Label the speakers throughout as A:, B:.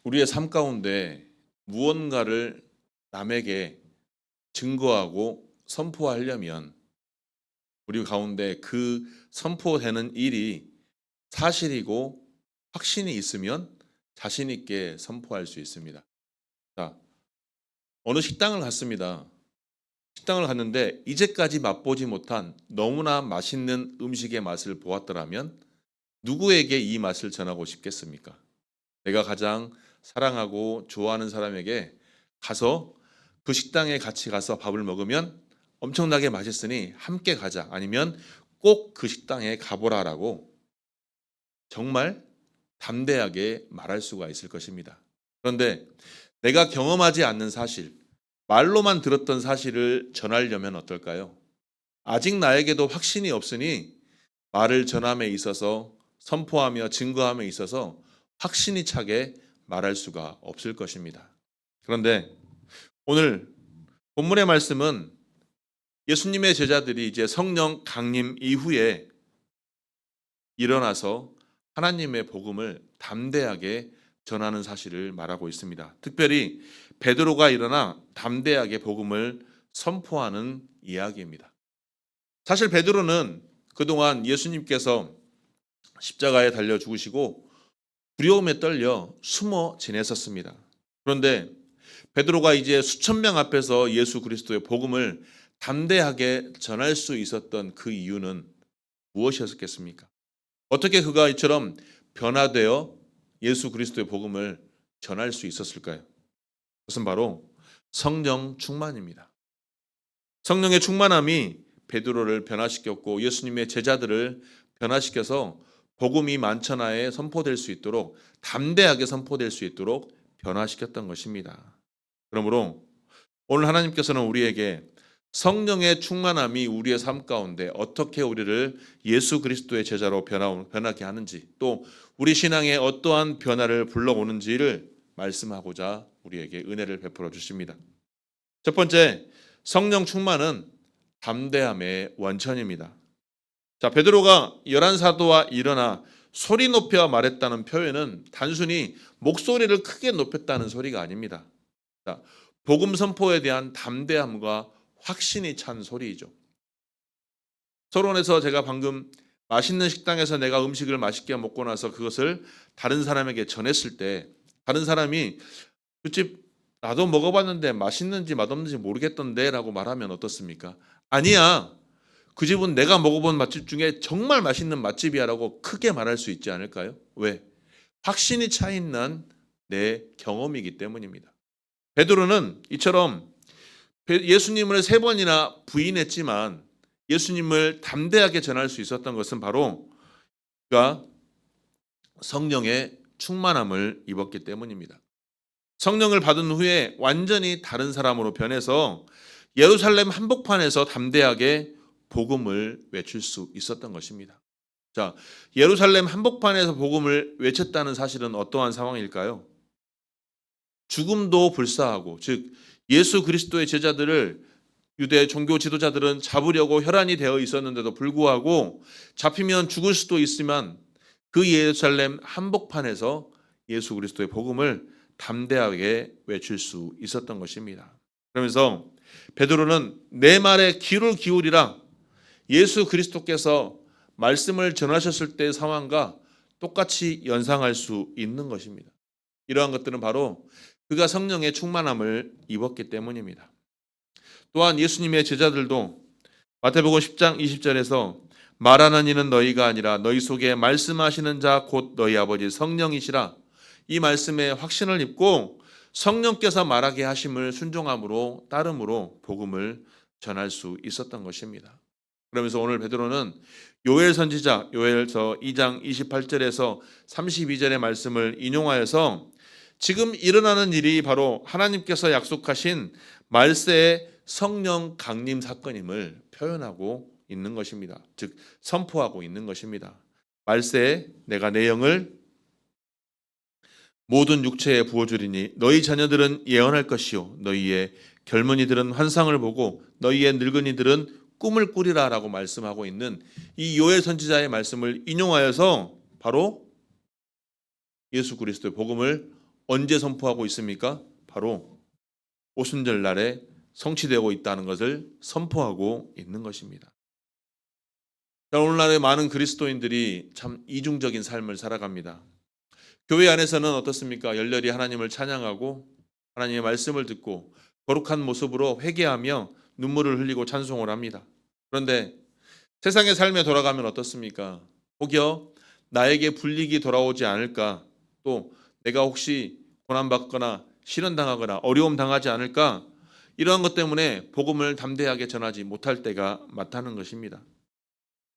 A: 우리의 삶 가운데 무언가를 남에게 증거하고 선포하려면 우리 가운데 그 선포되는 일이 사실이고 확신이 있으면 자신 있게 선포할 수 있습니다. 자, 어느 식당을 갔습니다. 식당을 갔는데 이제까지 맛보지 못한 너무나 맛있는 음식의 맛을 보았더라면 누구에게 이 맛을 전하고 싶겠습니까? 내가 가장 사랑하고 좋아하는 사람에게 가서 그 식당에 같이 가서 밥을 먹으면 엄청나게 맛있으니 함께 가자. 아니면 꼭 그 식당에 가보라라고 정말 담대하게 말할 수가 있을 것입니다. 그런데 내가 경험하지 않는 사실, 말로만 들었던 사실을 전하려면 어떨까요? 아직 나에게도 확신이 없으니 말을 전함에 있어서 선포하며 증거함에 있어서 확신이 차게 말할 수가 없을 것입니다. 그런데 오늘 본문의 말씀은 예수님의 제자들이 이제 성령 강림 이후에 일어나서 하나님의 복음을 담대하게 전하는 사실을 말하고 있습니다. 특별히 베드로가 일어나 담대하게 복음을 선포하는 이야기입니다. 사실 베드로는 그동안 예수님께서 십자가에 달려 죽으시고 두려움에 떨려 숨어 지냈었습니다. 그런데 베드로가 이제 수천 명 앞에서 예수 그리스도의 복음을 담대하게 전할 수 있었던 그 이유는 무엇이었겠습니까? 어떻게 그가 이처럼 변화되어 예수 그리스도의 복음을 전할 수 있었을까요? 그것은 바로 성령 충만입니다. 성령의 충만함이 베드로를 변화시켰고 예수님의 제자들을 변화시켜서 복음이 만천하에 선포될 수 있도록 담대하게 선포될 수 있도록 변화시켰던 것입니다. 그러므로 오늘 하나님께서는 우리에게 성령의 충만함이 우리의 삶 가운데 어떻게 우리를 예수 그리스도의 제자로 변하게 하는지, 또 우리 신앙에 어떠한 변화를 불러오는지를 말씀하고자 우리에게 은혜를 베풀어 주십니다. 첫 번째, 성령 충만은 담대함의 원천입니다. 자, 베드로가 11사도와 일어나 소리 높여 말했다는 표현은 단순히 목소리를 크게 높였다는 소리가 아닙니다. 자, 복음 선포에 대한 담대함과 확신이 찬 소리이죠. 서론에서 제가 방금 맛있는 식당에서 내가 음식을 맛있게 먹고 나서 그것을 다른 사람에게 전했을 때 다른 사람이 그 집 나도 먹어봤는데 맛있는지 맛없는지 모르겠던데 라고 말하면 어떻습니까? 아니야, 그 집은 내가 먹어본 맛집 중에 정말 맛있는 맛집이야 라고 크게 말할 수 있지 않을까요? 왜? 확신이 차 있는 내 경험이기 때문입니다. 베드로는 이처럼 예수님을 3번이나 부인했지만 예수님을 담대하게 전할 수 있었던 것은 바로 그가 성령의 충만함을 입었기 때문입니다. 성령을 받은 후에 완전히 다른 사람으로 변해서 예루살렘 한복판에서 담대하게 복음을 외칠 수 있었던 것입니다. 자, 예루살렘 한복판에서 복음을 외쳤다는 사실은 어떠한 상황일까요? 죽음도 불사하고, 즉 예수 그리스도의 제자들을 유대 종교 지도자들은 잡으려고 혈안이 되어 있었는데도 불구하고 잡히면 죽을 수도 있지만 그 예루살렘 한복판에서 예수 그리스도의 복음을 담대하게 외칠 수 있었던 것입니다. 그러면서 베드로는 내 말에 귀를 기울이라, 예수 그리스도께서 말씀을 전하셨을 때의 상황과 똑같이 연상할 수 있는 것입니다. 이러한 것들은 바로 그가 성령의 충만함을 입었기 때문입니다. 또한 예수님의 제자들도 마태복음 10장 20절에서 말하는 이는 너희가 아니라 너희 속에 말씀하시는 자 곧 너희 아버지 성령이시라, 이 말씀에 확신을 입고 성령께서 말하게 하심을 순종함으로 따름으로 복음을 전할 수 있었던 것입니다. 그러면서 오늘 베드로는 요엘 선지자 요엘서 2장 28절에서 32절의 말씀을 인용하여서 지금 일어나는 일이 바로 하나님께서 약속하신 말세의 성령 강림 사건임을 표현하고 있는 것입니다. 즉 선포하고 있는 것입니다. 말세에 내가 내 영을 모든 육체에 부어주리니 너희 자녀들은 예언할 것이요 너희의 젊은이들은 환상을 보고 너희의 늙은이들은 꿈을 꾸리라 라고 말씀하고 있는 이 요엘 선지자의 말씀을 인용하여서 바로 예수 그리스도의 복음을 언제 선포하고 있습니까? 바로 오순절 날에 성취되고 있다는 것을 선포하고 있는 것입니다. 오늘날의 많은 그리스도인들이 참 이중적인 삶을 살아갑니다. 교회 안에서는 어떻습니까? 열렬히 하나님을 찬양하고 하나님의 말씀을 듣고 거룩한 모습으로 회개하며 눈물을 흘리고 찬송을 합니다. 그런데 세상의 삶에 돌아가면 어떻습니까? 혹여 나에게 불이익이 돌아오지 않을까? 또 내가 혹시 고난받거나 실현당하거나 어려움 당하지 않을까? 이러한 것 때문에 복음을 담대하게 전하지 못할 때가 많다는 것입니다.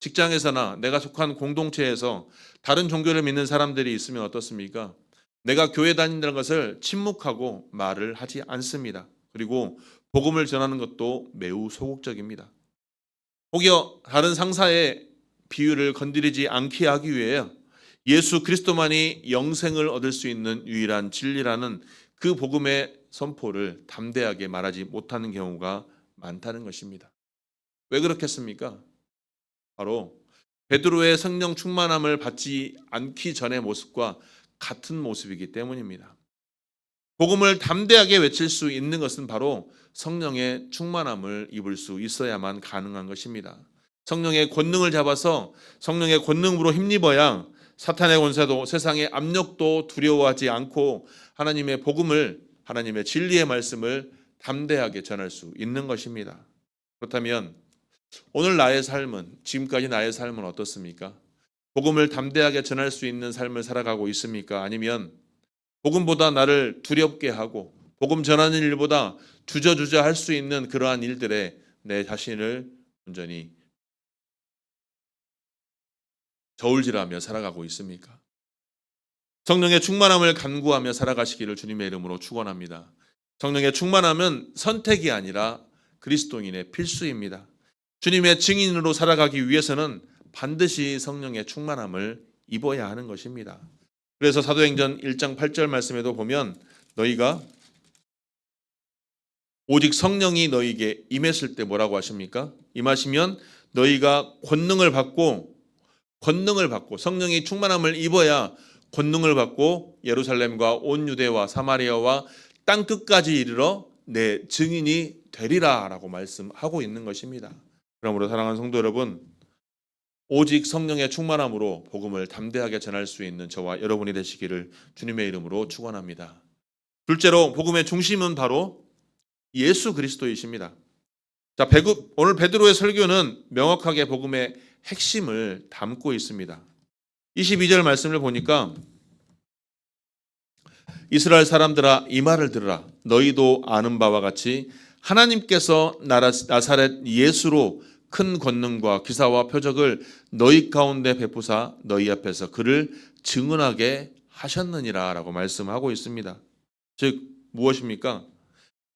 A: 직장에서나 내가 속한 공동체에서 다른 종교를 믿는 사람들이 있으면 어떻습니까? 내가 교회 다닌다는 것을 침묵하고 말을 하지 않습니다. 그리고 복음을 전하는 것도 매우 소극적입니다. 혹여 다른 상사의 비유를 건드리지 않게 하기 위해 예수 그리스도만이 영생을 얻을 수 있는 유일한 진리라는 그 복음의 선포를 담대하게 말하지 못하는 경우가 많다는 것입니다. 왜 그렇겠습니까? 바로 베드로의 성령 충만함을 받지 않기 전의 모습과 같은 모습이기 때문입니다. 복음을 담대하게 외칠 수 있는 것은 바로 성령의 충만함을 입을 수 있어야만 가능한 것입니다. 성령의 권능을 잡아서 성령의 권능으로 힘입어야 사탄의 권세도 세상의 압력도 두려워하지 않고 하나님의 복음을, 하나님의 진리의 말씀을 담대하게 전할 수 있는 것입니다. 그렇다면 오늘 나의 삶은, 지금까지 나의 삶은 어떻습니까? 복음을 담대하게 전할 수 있는 삶을 살아가고 있습니까? 아니면 복음보다 나를 두렵게 하고 복음 전하는 일보다 주저주저 할 수 있는 그러한 일들에 내 자신을 온전히 저울질하며 살아가고 있습니까? 성령의 충만함을 간구하며 살아가시기를 주님의 이름으로 축원합니다. 성령의 충만함은 선택이 아니라 그리스도인의 필수입니다. 주님의 증인으로 살아가기 위해서는 반드시 성령의 충만함을 입어야 하는 것입니다. 그래서 사도행전 1장 8절 말씀에도 보면 너희가 오직 성령이 너희에게 임했을 때 뭐라고 하십니까? 임하시면 너희가 권능을 받고 성령의 충만함을 입어야 권능을 받고 예루살렘과 온 유대와 사마리아와 땅 끝까지 이르러 내 증인이 되리라라고 말씀하고 있는 것입니다. 그러므로 사랑하는 성도 여러분, 오직 성령의 충만함으로 복음을 담대하게 전할 수 있는 저와 여러분이 되시기를 주님의 이름으로 축원합니다. 둘째로 복음의 중심은 바로 예수 그리스도이십니다. 자, 오늘 베드로의 설교는 명확하게 복음의 핵심을 담고 있습니다. 22절 말씀을 보니까 이스라엘 사람들아 이 말을 들으라. 너희도 아는 바와 같이 하나님께서 나사렛 예수로 큰 권능과 기사와 표적을 너희 가운데 베푸사 너희 앞에서 그를 증언하게 하셨느니라 라고 말씀하고 있습니다. 즉 무엇입니까?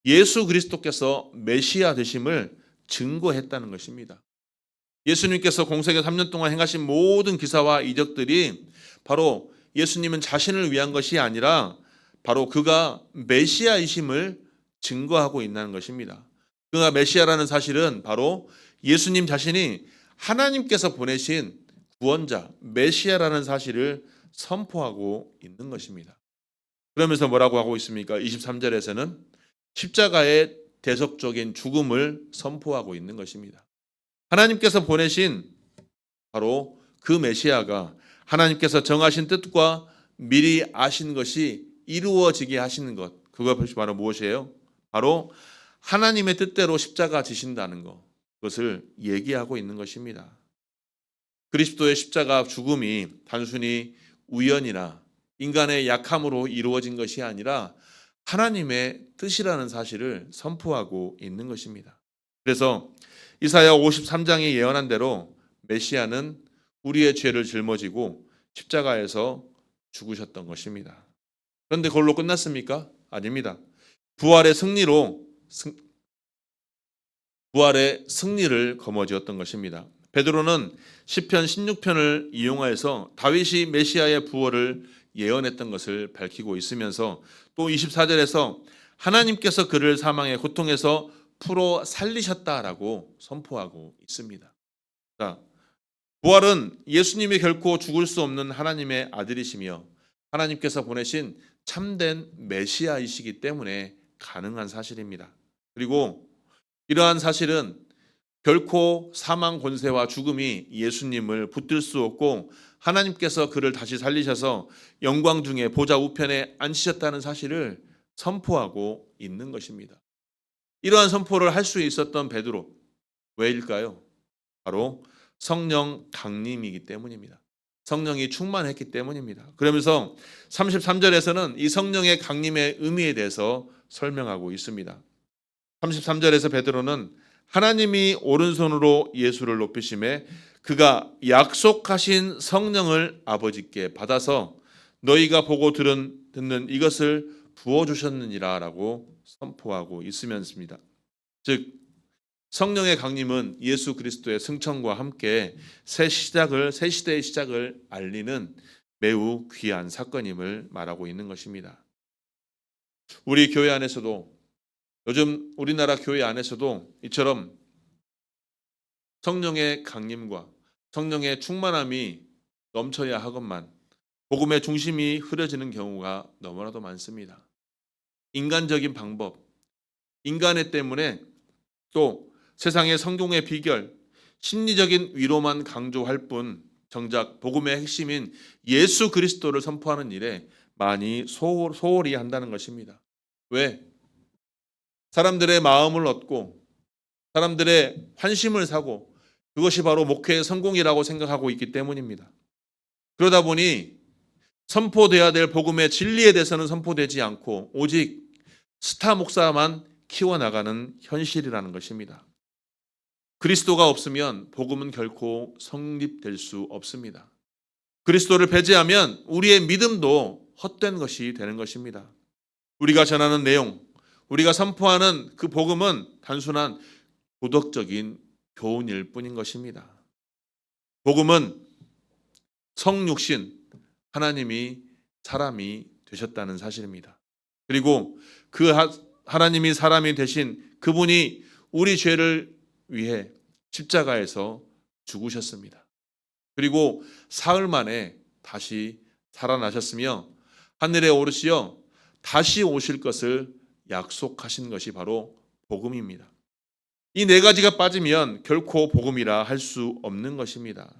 A: 예수 그리스도께서 메시아 되심을 증거했다는 것입니다. 예수님께서 공생애 3년 동안 행하신 모든 기사와 이적들이 바로 예수님은 자신을 위한 것이 아니라 바로 그가 메시아이심을 증거하고 있다는 것입니다. 그가 메시아라는 사실은 바로 예수님 자신이 하나님께서 보내신 구원자, 메시아라는 사실을 선포하고 있는 것입니다. 그러면서 뭐라고 하고 있습니까? 23절에서는 십자가의 대속적인 죽음을 선포하고 있는 것입니다. 하나님께서 보내신 바로 그 메시아가 하나님께서 정하신 뜻과 미리 아신 것이 이루어지게 하시는 것, 그것이 바로 무엇이에요? 바로 하나님의 뜻대로 십자가 지신다는 것, 그것을 얘기하고 있는 것입니다. 그리스도의 십자가 죽음이 단순히 우연이나 인간의 약함으로 이루어진 것이 아니라 하나님의 뜻이라는 사실을 선포하고 있는 것입니다. 그래서 이사야 53장이 예언한 대로 메시아는 우리의 죄를 짊어지고 십자가에서 죽으셨던 것입니다. 그런데 그걸로 끝났습니까? 아닙니다. 부활의 승리를 거머쥐었던 것입니다. 베드로는 시편 16편을 이용하여서 다윗이 메시아의 부활을 예언했던 것을 밝히고 있으면서 또 24절에서 하나님께서 그를 사망의 고통에서 풀어 살리셨다라고 선포하고 있습니다. 자, 부활은 예수님이 결코 죽을 수 없는 하나님의 아들이시며 하나님께서 보내신 참된 메시아이시기 때문에 가능한 사실입니다. 그리고 이러한 사실은 결코 사망 권세와 죽음이 예수님을 붙들 수 없고 하나님께서 그를 다시 살리셔서 영광 중에 보좌 우편에 앉히셨다는 사실을 선포하고 있는 것입니다. 이러한 선포를 할 수 있었던 베드로, 왜일까요? 바로 성령 강림이기 때문입니다. 성령이 충만했기 때문입니다. 그러면서 33절에서는 이 성령의 강림의 의미에 대해서 설명하고 있습니다. 33절에서 베드로는 하나님이 오른손으로 예수를 높이심에 그가 약속하신 성령을 아버지께 받아서 너희가 보고 듣는 이것을 부어주셨느니라 라고 선포하고 있으면서입니다. 즉 성령의 강림은 예수 그리스도의 승천과 함께 새 시대의 시작을 알리는 매우 귀한 사건임을 말하고 있는 것입니다. 우리 교회 안에서도 요즘 우리나라 교회 안에서도 이처럼 성령의 강림과 성령의 충만함이 넘쳐야 하건만 복음의 중심이 흐려지는 경우가 너무나도 많습니다. 인간적인 방법, 인간의 때문에 또 세상의 성공의 비결, 심리적인 위로만 강조할 뿐 정작 복음의 핵심인 예수 그리스도를 선포하는 일에 많이 소홀히 한다는 것입니다. 왜? 사람들의 마음을 얻고 사람들의 환심을 사고 그것이 바로 목회의 성공이라고 생각하고 있기 때문입니다. 그러다 보니 선포돼야 될 복음의 진리에 대해서는 선포되지 않고 오직 스타 목사만 키워나가는 현실이라는 것입니다. 그리스도가 없으면 복음은 결코 성립될 수 없습니다. 그리스도를 배제하면 우리의 믿음도 헛된 것이 되는 것입니다. 우리가 전하는 내용, 우리가 선포하는 그 복음은 단순한 도덕적인 교훈일 뿐인 것입니다. 복음은 성육신, 하나님이 사람이 되셨다는 사실입니다. 그리고 그 하나님이 사람이 되신 그분이 우리 죄를 위해 십자가에서 죽으셨습니다. 그리고 사흘 만에 다시 살아나셨으며 하늘에 오르시어 다시 오실 것을 약속하신 것이 바로 복음입니다. 이 네 가지가 빠지면 결코 복음이라 할 수 없는 것입니다.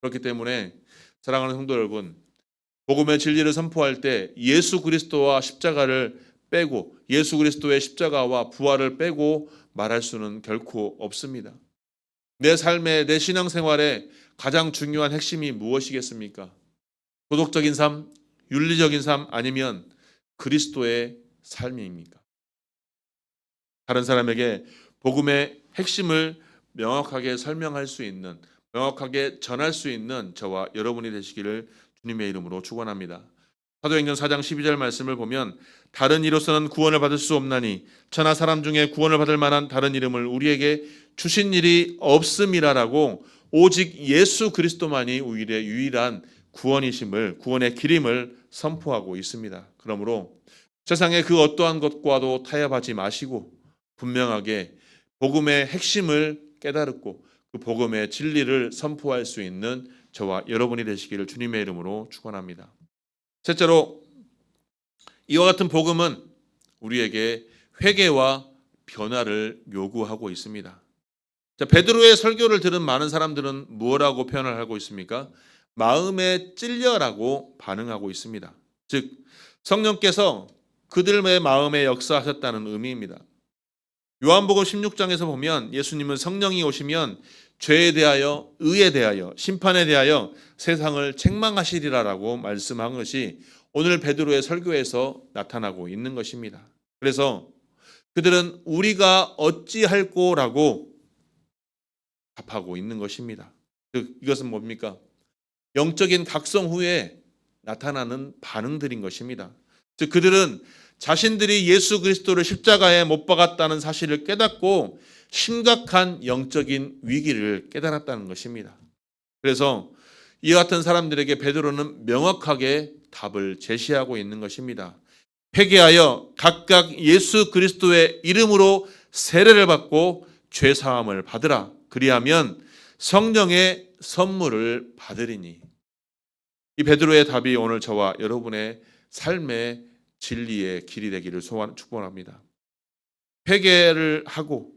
A: 그렇기 때문에 사랑하는 성도 여러분, 복음의 진리를 선포할 때 예수 그리스도와 십자가를 빼고 예수 그리스도의 십자가와 부활을 빼고 말할 수는 결코 없습니다. 내 삶에, 내 신앙생활에 가장 중요한 핵심이 무엇이겠습니까? 도덕적인 삶, 윤리적인 삶 아니면 그리스도의 삶입니까? 다른 사람에게 복음의 핵심을 명확하게 설명할 수 있는, 명확하게 전할 수 있는 저와 여러분이 되시기를 주님의 이름으로 축원합니다. 사도행전 4장 12절 말씀을 보면 다른 이로서는 구원을 받을 수 없나니 천하 사람 중에 구원을 받을 만한 다른 이름을 우리에게 주신 일이 없음이라라고 오직 예수 그리스도만이 우리의 유일한 구원이심을, 구원의 길임을 선포하고 있습니다. 그러므로 세상의 그 어떠한 것과도 타협하지 마시고 분명하게 복음의 핵심을 깨달고 그 복음의 진리를 선포할 수 있는 저와 여러분이 되시기를 주님의 이름으로 축원합니다. 셋째로 이와 같은 복음은 우리에게 회개와 변화를 요구하고 있습니다. 자, 베드로의 설교를 들은 많은 사람들은 무엇라고 표현을 하고 있습니까? 마음에 찔려라고 반응하고 있습니다. 즉 성령께서 그들의 마음에 역사하셨다는 의미입니다. 요한복음 16장에서 보면 예수님은 성령이 오시면 죄에 대하여, 의에 대하여, 심판에 대하여 세상을 책망하시리라라고 말씀한 것이 오늘 베드로의 설교에서 나타나고 있는 것입니다. 그래서 그들은 우리가 어찌할꼬라고 답하고 있는 것입니다. 즉 이것은 뭡니까? 영적인 각성 후에 나타나는 반응들인 것입니다. 즉 그들은 자신들이 예수 그리스도를 십자가에 못 박았다는 사실을 깨닫고 심각한 영적인 위기를 깨달았다는 것입니다. 그래서 이와 같은 사람들에게 베드로는 명확하게 답을 제시하고 있는 것입니다. 회개하여 각각 예수 그리스도의 이름으로 세례를 받고 죄 사함을 받으라. 그리하면 성령의 선물을 받으리니. 이 베드로의 답이 오늘 저와 여러분의 삶의 진리의 길이 되기를 축원합니다. 회개를 하고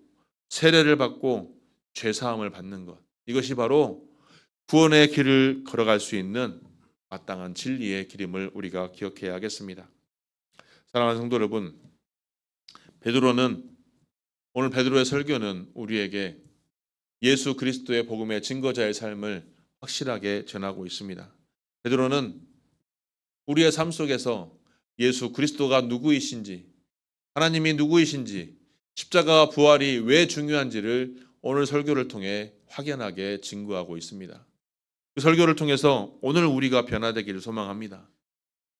A: 세례를 받고 죄사함을 받는 것, 이것이 바로 구원의 길을 걸어갈 수 있는 마땅한 진리의 길임을 우리가 기억해야 하겠습니다. 사랑하는 성도 여러분, 오늘 베드로의 설교는 우리에게 예수 그리스도의 복음의 증거자의 삶을 확실하게 전하고 있습니다. 베드로는 우리의 삶 속에서 예수 그리스도가 누구이신지, 하나님이 누구이신지, 십자가와 부활이 왜 중요한지를 오늘 설교를 통해 확연하게 증거하고 있습니다. 그 설교를 통해서 오늘 우리가 변화되기를 소망합니다.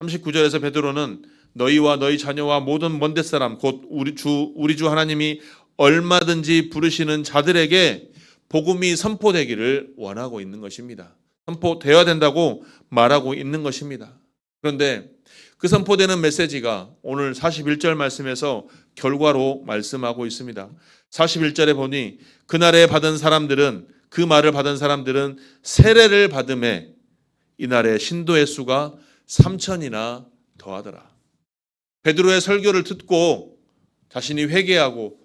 A: 39절에서 베드로는 너희와 너희 자녀와 모든 먼 데사람 곧 우리 주 하나님이 얼마든지 부르시는 자들에게 복음이 선포되기를 원하고 있는 것입니다. 선포되어야 된다고 말하고 있는 것입니다. 그런데 그 선포되는 메시지가 오늘 41절 말씀에서 결과로 말씀하고 있습니다. 41절에 보니 그날에 그 말을 받은 사람들은 세례를 받음에 이날의 신도의 수가 3,000이나 더하더라. 베드로의 설교를 듣고 자신이 회개하고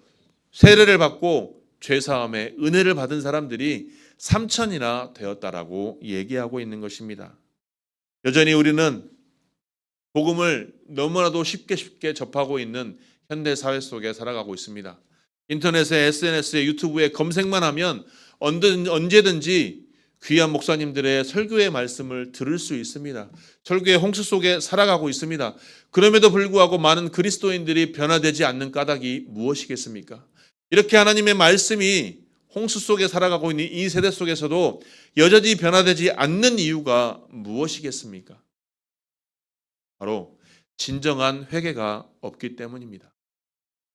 A: 세례를 받고 죄사함의 은혜를 받은 사람들이 3,000이나 되었다라고 얘기하고 있는 것입니다. 여전히 우리는 복음을 너무나도 쉽게 접하고 있는 현대 사회 속에 살아가고 있습니다. 인터넷에, SNS에, 유튜브에 검색만 하면 언제든지 귀한 목사님들의 설교의 말씀을 들을 수 있습니다. 설교의 홍수 속에 살아가고 있습니다. 그럼에도 불구하고 많은 그리스도인들이 변화되지 않는 까닭이 무엇이겠습니까? 이렇게 하나님의 말씀이 홍수 속에 살아가고 있는 이 세대 속에서도 여전히 변화되지 않는 이유가 무엇이겠습니까? 바로 진정한 회개가 없기 때문입니다.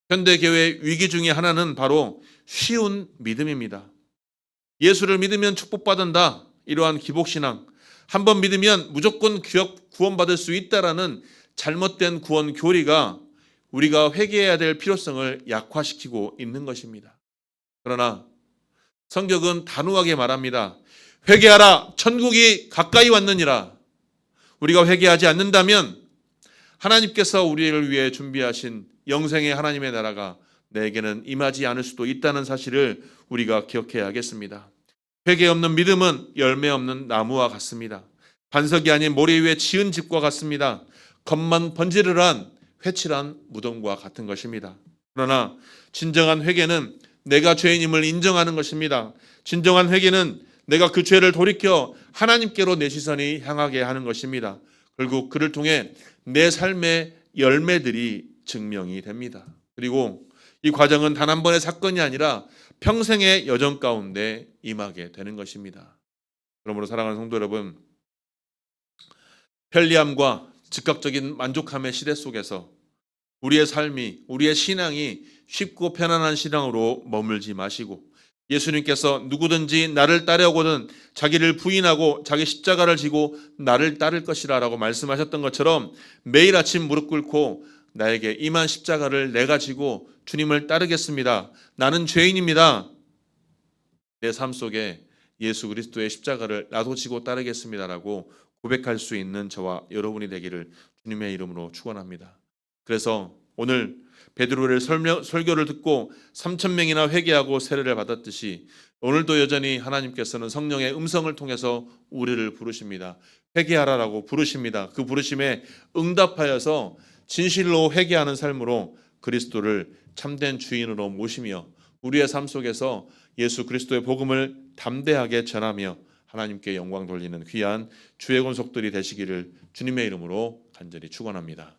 A: 현대교회의 위기 중에 하나는 바로 쉬운 믿음입니다. 예수를 믿으면 축복받는다, 이러한 기복신앙, 한번 믿으면 무조건 구원받을 수 있다라는 잘못된 구원 교리가 우리가 회개해야 될 필요성을 약화시키고 있는 것입니다. 그러나 성경은 단호하게 말합니다. 회개하라, 천국이 가까이 왔느니라. 우리가 회개하지 않는다면 하나님께서 우리를 위해 준비하신 영생의 하나님의 나라가 내게는 임하지 않을 수도 있다는 사실을 우리가 기억해야 하겠습니다. 회개 없는 믿음은 열매 없는 나무와 같습니다. 반석이 아닌 모래 위에 지은 집과 같습니다. 겉만 번지르르한 회칠한 무덤과 같은 것입니다. 그러나 진정한 회개는 내가 죄인임을 인정하는 것입니다. 진정한 회개는 내가 그 죄를 돌이켜 하나님께로 내 시선이 향하게 하는 것입니다. 결국 그를 통해 내 삶의 열매들이 증명이 됩니다. 그리고 이 과정은 단 한 번의 사건이 아니라 평생의 여정 가운데 임하게 되는 것입니다. 그러므로 사랑하는 성도 여러분, 편리함과 즉각적인 만족함의 시대 속에서 우리의 삶이, 우리의 신앙이 쉽고 편안한 신앙으로 머물지 마시고 예수님께서 누구든지 나를 따르려거든 자기를 부인하고 자기 십자가를 지고 나를 따를 것이라 라고 말씀하셨던 것처럼 매일 아침 무릎 꿇고 나에게 임한 십자가를 내가 지고 주님을 따르겠습니다. 나는 죄인입니다. 내 삶 속에 예수 그리스도의 십자가를 나도 지고 따르겠습니다라고 고백할 수 있는 저와 여러분이 되기를 주님의 이름으로 축원합니다. 그래서 오늘 베드로의 설교를 듣고 3,000명이나 회개하고 세례를 받았듯이 오늘도 여전히 하나님께서는 성령의 음성을 통해서 우리를 부르십니다. 회개하라라고 부르십니다. 그 부르심에 응답하여서 진실로 회개하는 삶으로 그리스도를 참된 주인으로 모시며 우리의 삶 속에서 예수 그리스도의 복음을 담대하게 전하며 하나님께 영광 돌리는 귀한 주의 권속들이 되시기를 주님의 이름으로 간절히 축원합니다.